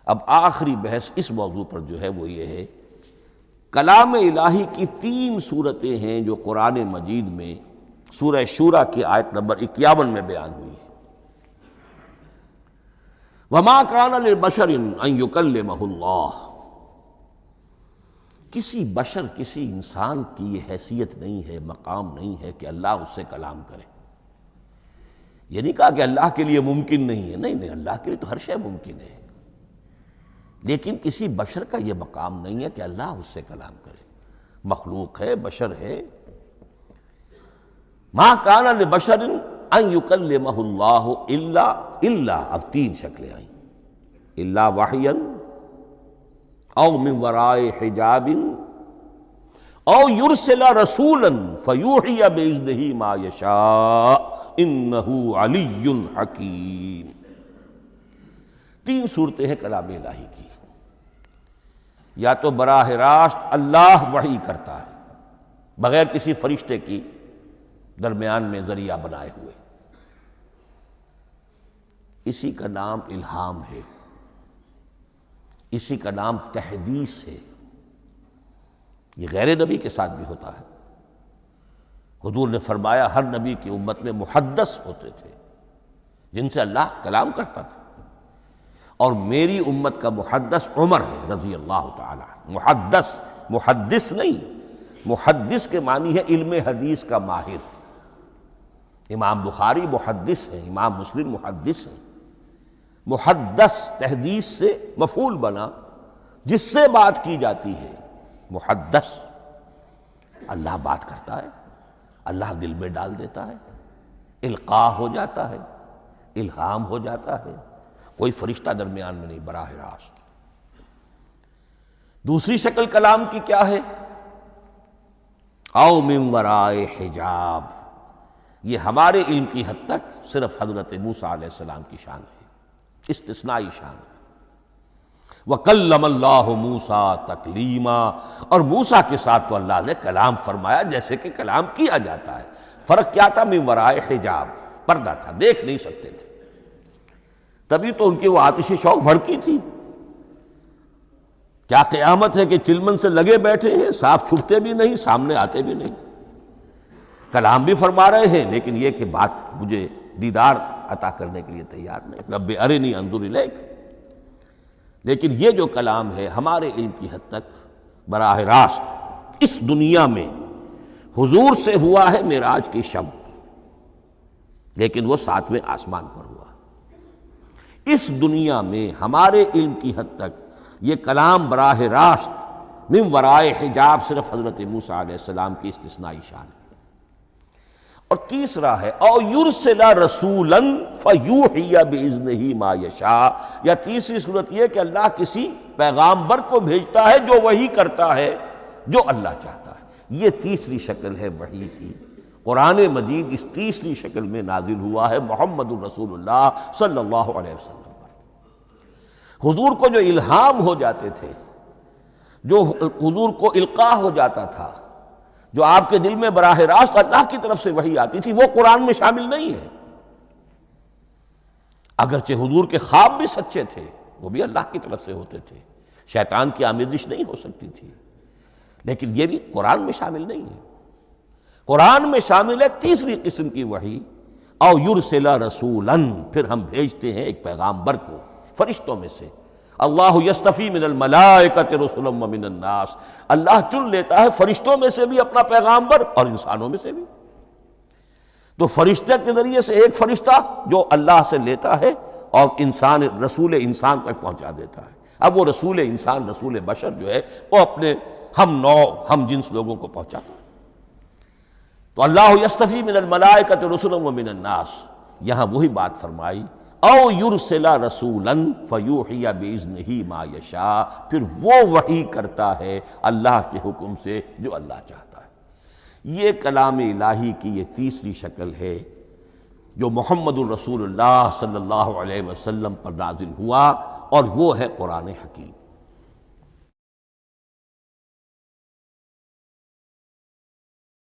اب آخری بحث اس موضوع پر جو ہے وہ یہ ہے، کلام الہی کی 3 صورتیں ہیں جو قرآن مجید میں سورہ شورى کی آیت نمبر 51 میں بیان ہوئی ہے۔ وَمَا كَانَ لِبَشَرٍ أَن يُكَلِّمَهُ اللَّهُ، کسی بشر، کسی انسان کی یہ حیثیت نہیں ہے، مقام نہیں ہے کہ اللہ اس سے کلام کرے۔ یہ نہیں کہا کہ اللہ کے لیے ممکن نہیں ہے، نہیں، اللہ کے لیے تو ہر شے ممکن ہے، لیکن کسی بشر کا یہ مقام نہیں ہے کہ اللہ اس سے کلام کرے۔ مخلوق ہے، بشر ہے۔ ما کان لبشر ان یکلمہ اللہ الا اب 3 شکلیں آئیں، الا وحیا او من وراء حجاب او یرسل رسولا فیوحی باذنہ ما یشاء انہ علی حکیم۔ 3 صورتیں ہیں کلام الہی کی۔ یا تو براہ راست اللہ وحی کرتا ہے بغیر کسی فرشتے کی درمیان میں ذریعہ بنائے ہوئے، اسی کا نام الہام ہے، اسی کا نام تحدیث ہے۔ یہ غیر نبی کے ساتھ بھی ہوتا ہے۔ حضور نے فرمایا ہر نبی کی امت میں محدث ہوتے تھے جن سے اللہ کلام کرتا تھا، اور میری امت کا محدث عمر ہے رضی اللہ تعالی عنہ۔ محدث، محدث نہیں، محدث کے معنی ہے علم حدیث کا ماہر۔ امام بخاری محدث ہیں، امام مسلم محدث ہیں۔ محدث تحدیث سے مفعول بنا، جس سے بات کی جاتی ہے، محدث۔ اللہ بات کرتا ہے، اللہ دل میں ڈال دیتا ہے، القاء ہو جاتا ہے، الہام ہو جاتا ہے، کوئی فرشتہ درمیان میں نہیں، براہ راست۔ دوسری شکل کلام کی کیا ہے؟ او من وراء حجاب۔ یہ ہمارے علم کی حد تک صرف حضرت موسیٰ علیہ السلام کی شان ہے، استثنائی شان ہے۔ وَكَلَّمَ اللَّهُ مُوسَىٰ تَكْلِيمًا، اور موسیٰ کے ساتھ تو اللہ نے کلام فرمایا جیسے کہ کلام کیا جاتا ہے۔ فرق کیا تھا؟ من وراء حجاب، پردہ تھا، دیکھ نہیں سکتے تھے۔ تبھی تو ان کی وہ آتش شوق بھڑکی تھی۔ کیا قیامت ہے کہ چلمن سے لگے بیٹھے ہیں، صاف چھپتے بھی نہیں، سامنے آتے بھی نہیں، کلام بھی فرما رہے ہیں، لیکن یہ کہ بات مجھے دیدار عطا کرنے کے لیے تیار نہیں، رب ارنی انظر الیک۔ لیکن یہ جو کلام ہے ہمارے علم کی حد تک براہ راست اس دنیا میں حضور سے ہوا ہے معراج کی شب، لیکن وہ 7ویں آسمان پر ہوا۔ اس دنیا میں ہمارے علم کی حد تک یہ کلام براہ راست من ورائے حجاب صرف حضرت موسیٰ علیہ السلام کی استثنائی شان ہے۔ اور تیسرا ہے او یرسل رسولا فیوحی باذنہ ما یشاء، یا تیسری صورت یہ کہ اللہ کسی پیغامبر کو بھیجتا ہے جو وحی کرتا ہے جو اللہ چاہتا ہے۔ یہ تیسری شکل ہے وحی کی۔ قرآن مجید اس تیسری شکل میں نازل ہوا ہے محمد الرسول اللہ صلی اللہ علیہ وسلم پر۔ حضور کو جو الہام ہو جاتے تھے، جو حضور کو القاء ہو جاتا تھا، جو آپ کے دل میں براہ راست اللہ کی طرف سے وحی آتی تھی، وہ قرآن میں شامل نہیں ہے۔ اگرچہ حضور کے خواب بھی سچے تھے، وہ بھی اللہ کی طرف سے ہوتے تھے، شیطان کی آمیزش نہیں ہو سکتی تھی، لیکن یہ بھی قرآن میں شامل نہیں ہے۔ قرآن میں شامل ہے تیسری قسم کی وحی، او یرسل رسولا، پھر ہم بھیجتے ہیں ایک پیغامبر کو فرشتوں میں سے۔ اللہ یصطفی من الملائکۃ رسلا ومن الناس، اللہ چن لیتا ہے فرشتوں میں سے بھی اپنا پیغامبر اور انسانوں میں سے بھی۔ تو فرشتے کے ذریعے سے ایک فرشتہ جو اللہ سے لیتا ہے اور انسان، رسول انسان تک پہنچا دیتا ہے۔ اب وہ رسول انسان، رسول بشر جو ہے وہ اپنے ہم نوع، ہم جنس لوگوں کو پہنچاتا ہے۔ تو اللہ یصطفی من الملائکۃ رسلا ومن الناس، یہاں وہی بات فرمائی او یرسل رسولا فیوحی باذنہ ما یشاء، پھر وہ وحی کرتا ہے اللہ کے حکم سے جو اللہ چاہتا ہے۔ یہ کلام الہی کی یہ تیسری شکل ہے جو محمد الرسول اللہ صلی اللہ علیہ وسلم پر نازل ہوا، اور وہ ہے قرآن حکیم۔